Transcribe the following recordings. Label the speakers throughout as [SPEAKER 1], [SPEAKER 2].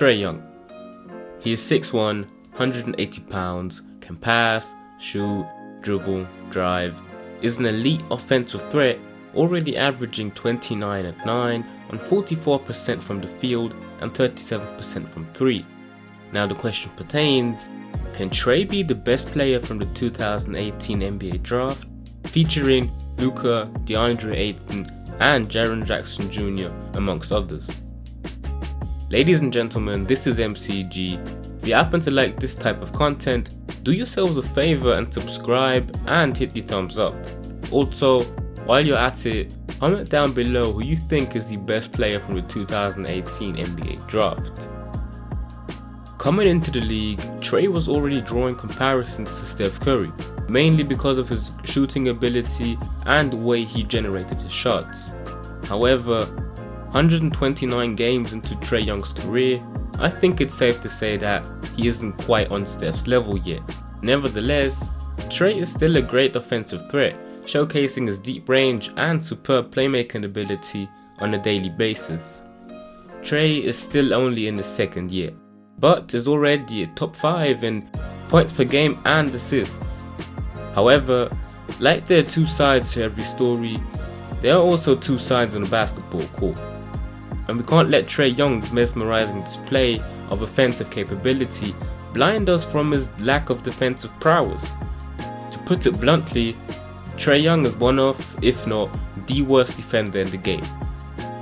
[SPEAKER 1] Trae Young. He is 6'1", 180 pounds, can pass, shoot, dribble, drive, is an elite offensive threat, already averaging 29 at 9 on 44% from the field and 37% from 3. Now the question pertains, can Trae be the best player from the 2018 NBA draft, featuring Luka, DeAndre Ayton and Jaren Jackson Jr. amongst others? Ladies and gentlemen, this is MCG. If you happen to like this type of content, do yourselves a favor and subscribe and hit the thumbs up. Also, while you're at it, comment down below who you think is the best player from the 2018 NBA draft. Coming into the league, Trae was already drawing comparisons to Steph Curry, mainly because of his shooting ability and the way he generated his shots. However, 129 games into Trae Young's career, I think it's safe to say that he isn't quite on Steph's level yet. Nevertheless, Trae is still a great offensive threat, showcasing his deep range and superb playmaking ability on a daily basis. Trae is still only in his second year, but is already at top 5 in points per game and assists. However, like there are two sides to every story, there are also two sides on a basketball court. And we can't let Trae Young's mesmerizing display of offensive capability blind us from his lack of defensive prowess. To put it bluntly, Trae Young is one of, if not the worst defender in the game.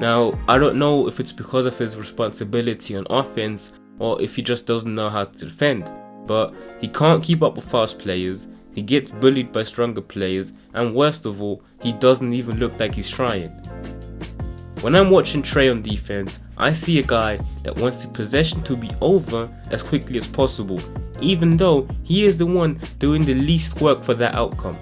[SPEAKER 1] Now, I don't know if it's because of his responsibility on offense or if he just doesn't know how to defend, but he can't keep up with fast players, he gets bullied by stronger players, and worst of all, he doesn't even look like he's trying. When I'm watching Trae on defense, I see a guy that wants the possession to be over as quickly as possible, even though he is the one doing the least work for that outcome.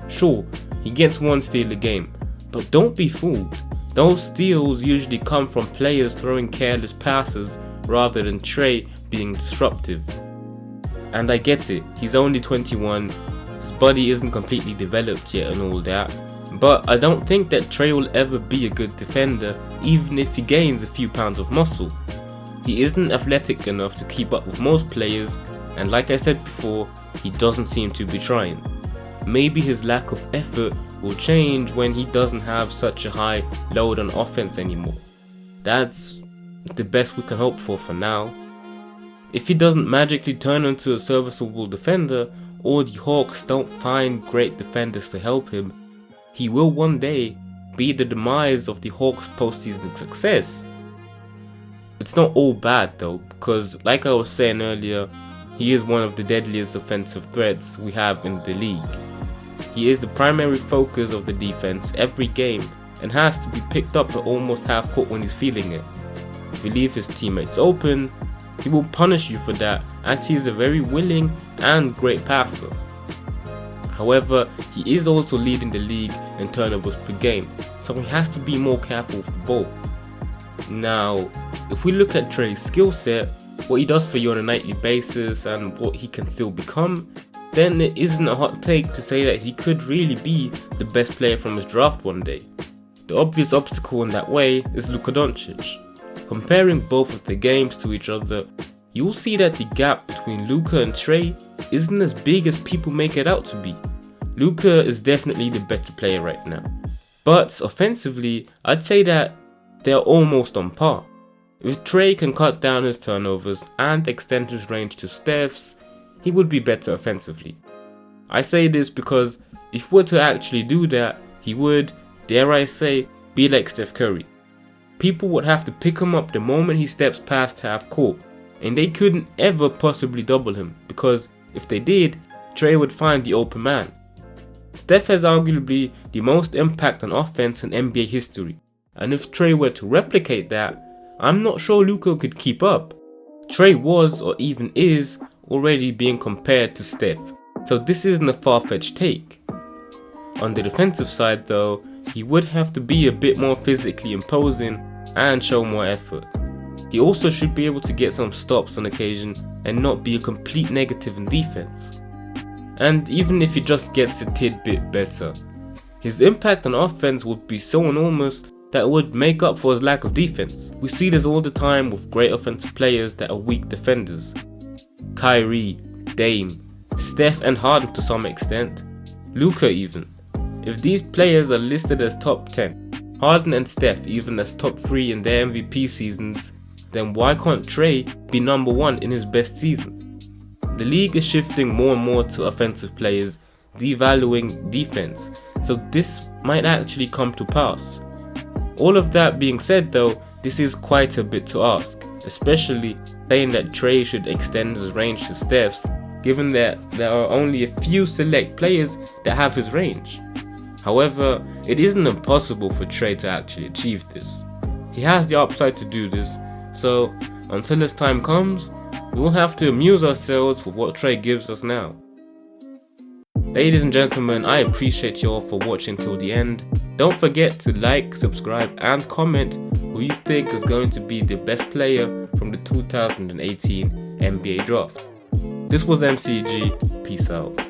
[SPEAKER 1] Sure, he gets one steal a game, but don't be fooled. Those steals usually come from players throwing careless passes rather than Trae being disruptive. And I get it, he's only 21, his body isn't completely developed yet and all that, but I don't think that Trae will ever be a good defender even if he gains a few pounds of muscle. He isn't athletic enough to keep up with most players, and like I said before, he doesn't seem to be trying. Maybe his lack of effort will change when he doesn't have such a high load on offense anymore. That's the best we can hope for now. If he doesn't magically turn into a serviceable defender, or the Hawks don't find great defenders to help him, he will one day be the demise of the Hawks' postseason success. It's not all bad though, because like I was saying earlier, he is one of the deadliest offensive threats we have in the league. He is the primary focus of the defense every game and has to be picked up at almost half court when he's feeling it. If you leave his teammates open, he will punish you for that, as he is a very willing and great passer. However, he is also leading the league in turnovers per game, so he has to be more careful with the ball. Now, if we look at Trae's skill set, what he does for you on a nightly basis and what he can still become, then it isn't a hot take to say that he could really be the best player from his draft one day. The obvious obstacle in that way is Luka Doncic. Comparing both of the games to each other, you'll see that the gap between Luka and Trae isn't as big as people make it out to be. Luka is definitely the better player right now, but offensively, I'd say that they're almost on par. If Trae can cut down his turnovers and extend his range to Steph's, he would be better offensively. I say this because if he were to actually do that, he would, dare I say, be like Steph Curry. People would have to pick him up the moment he steps past half court, and they couldn't ever possibly double him, because if they did, Trae would find the open man. Steph has arguably the most impact on offense in NBA history, and if Trae were to replicate that, I'm not sure Luka could keep up. Trae was, or even is, already being compared to Steph, so this isn't a far-fetched take. On the defensive side though, he would have to be a bit more physically imposing and show more effort. He also should be able to get some stops on occasion and not be a complete negative in defense. And even if he just gets a tidbit better, his impact on offense would be so enormous that would make up for his lack of defense. We see this all the time with great offensive players that are weak defenders. Kyrie, Dame, Steph and Harden to some extent, Luka even. If these players are listed as top 10, Harden and Steph even as top 3 in their MVP seasons, then why can't Trae be number 1 in his best season? The league is shifting more and more to offensive players, devaluing defense, so this might actually come to pass. All of that being said though, this is quite a bit to ask, especially saying that Trae should extend his range to Steph's, given that there are only a few select players that have his range. However, it isn't impossible for Trae to actually achieve this. He has the upside to do this, so until his time comes, we will have to amuse ourselves with what Trae gives us now. Ladies and gentlemen, I appreciate you all for watching till the end. Don't forget to like, subscribe and comment who you think is going to be the best player from the 2018 NBA draft. This was MCG, peace out.